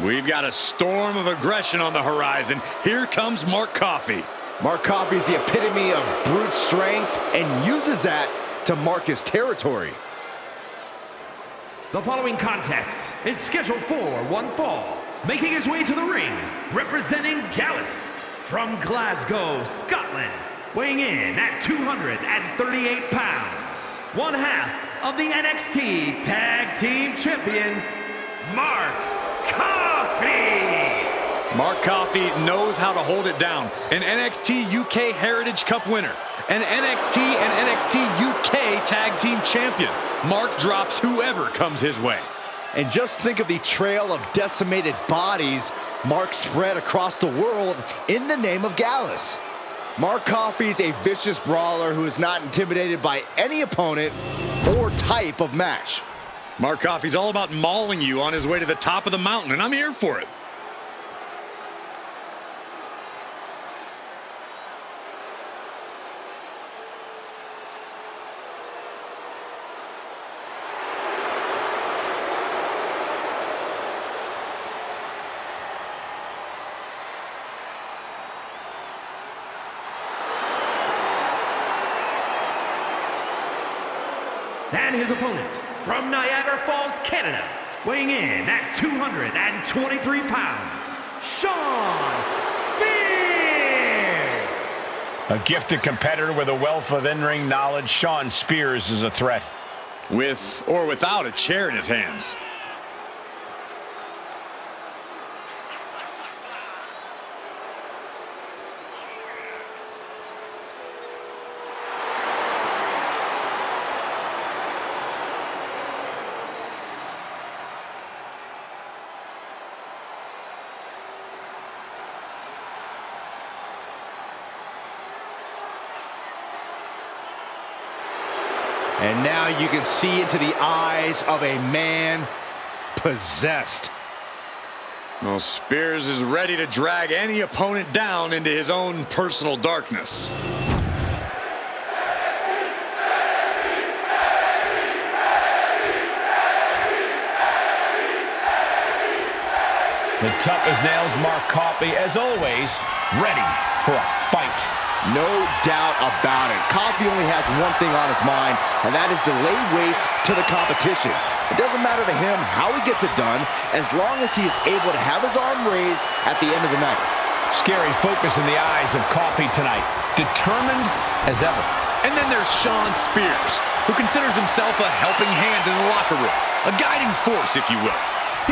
We've got a storm of aggression on the horizon. Here comes Mark Coffey. Mark Coffey is the epitome of brute strength and uses that to mark his territory. The following contest is scheduled for one fall. Making his way to the ring, representing Gallus from Glasgow, Scotland. Weighing in at 238 pounds. One half of the NXT Tag Team Champions, Mark Coffey. Mark Coffey knows how to hold it down. An NXT UK Heritage Cup winner. An NXT and NXT UK Tag Team Champion. Mark drops whoever comes his way. And just think of the trail of decimated bodies Mark spread across the world in the name of Gallus. Mark Coffey's a vicious brawler who is not intimidated by any opponent or type of match. Mark Coffey's all about mauling you on his way to the top of the mountain, and I'm here for it. And his opponent, from Niagara Falls, Canada, weighing in at 223 pounds, Shawn Spears! A gifted competitor with a wealth of in-ring knowledge, Shawn Spears is a threat. With or without a chair in his hands. And now you can see into the eyes of a man possessed. Well, Spears is ready to drag any opponent down into his own personal darkness. The tough as nails Mark Coffey, as always, ready for a fight. No doubt about it. Coffey only has one thing on his mind, and that is to lay waste to the competition. It doesn't matter to him how he gets it done, as long as he is able to have his arm raised at the end of the night. Scary focus in the eyes of Coffey tonight. Determined as ever. And then there's Shawn Spears, who considers himself a helping hand in the locker room. A guiding force, if you will.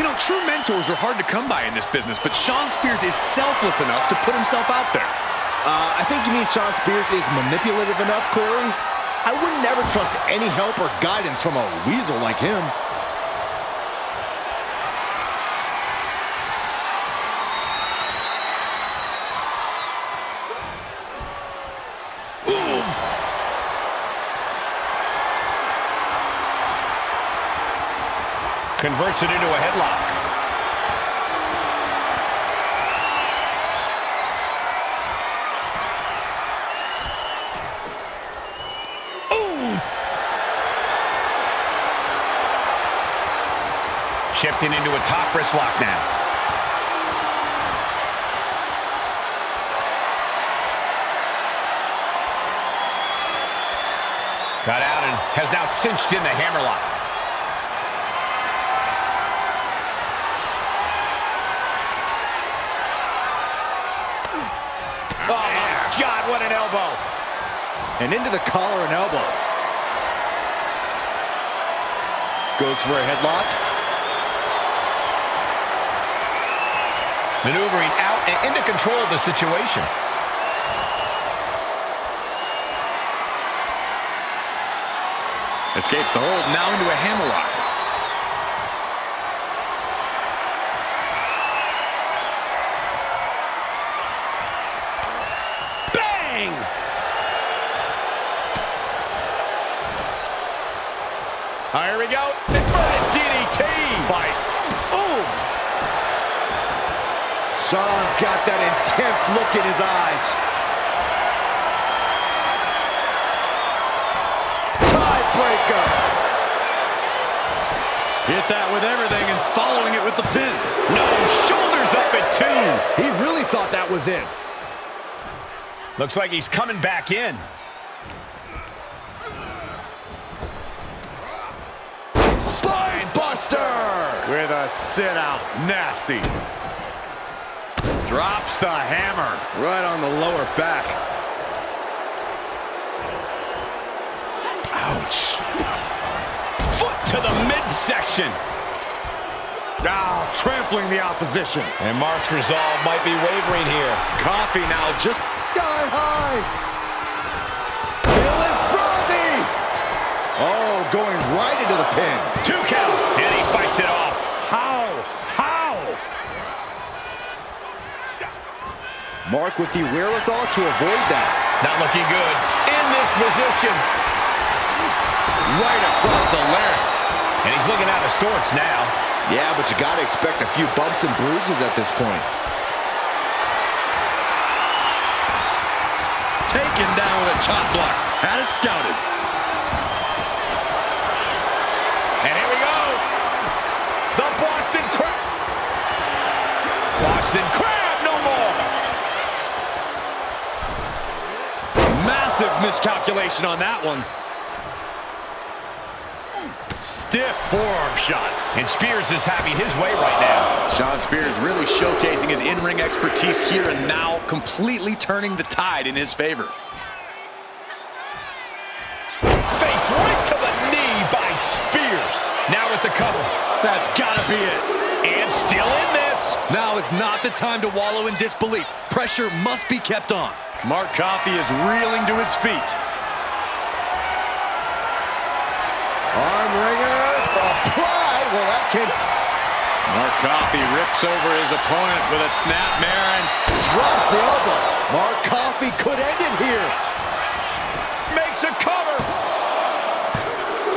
You know, true mentors are hard to come by in this business, but Shawn Spears is selfless enough to put himself out there. I think you mean Shawn Spears is manipulative enough, Corey? I would never trust any help or guidance from a weasel like him. Ooh. Converts it into a headlock. Shifting into a top wrist lock now. Got out and has now cinched in the hammerlock. Oh my God, what an elbow. And into the collar and elbow. Goes for a headlock. Maneuvering out and into control of the situation. Escapes the hold, now into a hammerlock. Bang! Here we go. Inverted DDT. Bite. Ooh. Shawn's got that intense look in his eyes. Tiebreaker. Hit that with everything and following it with the pin. No, shoulders up at 2. He really thought that was it. Looks like he's coming back in. Spine buster! With a sit-out. Nasty. Drops the hammer. Right on the lower back. Ouch. Foot to the midsection. Now trampling the opposition. And Mark's resolve might be wavering here. Coffey now just Sky high. Feeling froggy. Oh, going right into the pin. 2 count. And he fights it off. how? Mark with the wherewithal to avoid that. Not looking good. In this position. Right across the larynx. And he's looking out of sorts now. Yeah, but you got to expect a few bumps and bruises at this point. Taken down with a chop block. Had it scouted. And here we go. The Boston Crab. Boston Crab, no more. Massive miscalculation on that one. Stiff forearm shot. And Spears is having his way right now. Shawn Spears really showcasing his in-ring expertise here and now completely turning the tide in his favor. Face right to the knee by Spears. Now with the cover. That's gotta be it. And still in this. Now is not the time to wallow in disbelief. Pressure must be kept on. Mark Coffey is reeling to his feet. Arm wringer applied. Well, that came. Mark Coffey rips over his opponent with a snapmare and Drops the elbow. Mark Coffey could end it here. Makes a cover.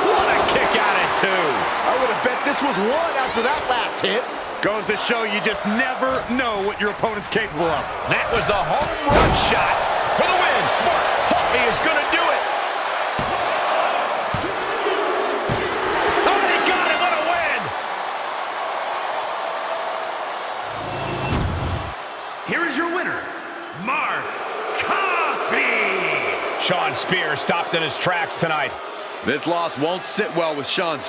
What a kick out at 2. I would have bet this was 1 after that last hit. goes to show you just never know what your opponent's capable of. That was the home run shot for the win. Mark Coffey is going to do it. Oh, he got it. What a win. Here is your winner, Mark Coffey. Shawn Spears stopped in his tracks tonight. This loss won't sit well with Shawn Spears.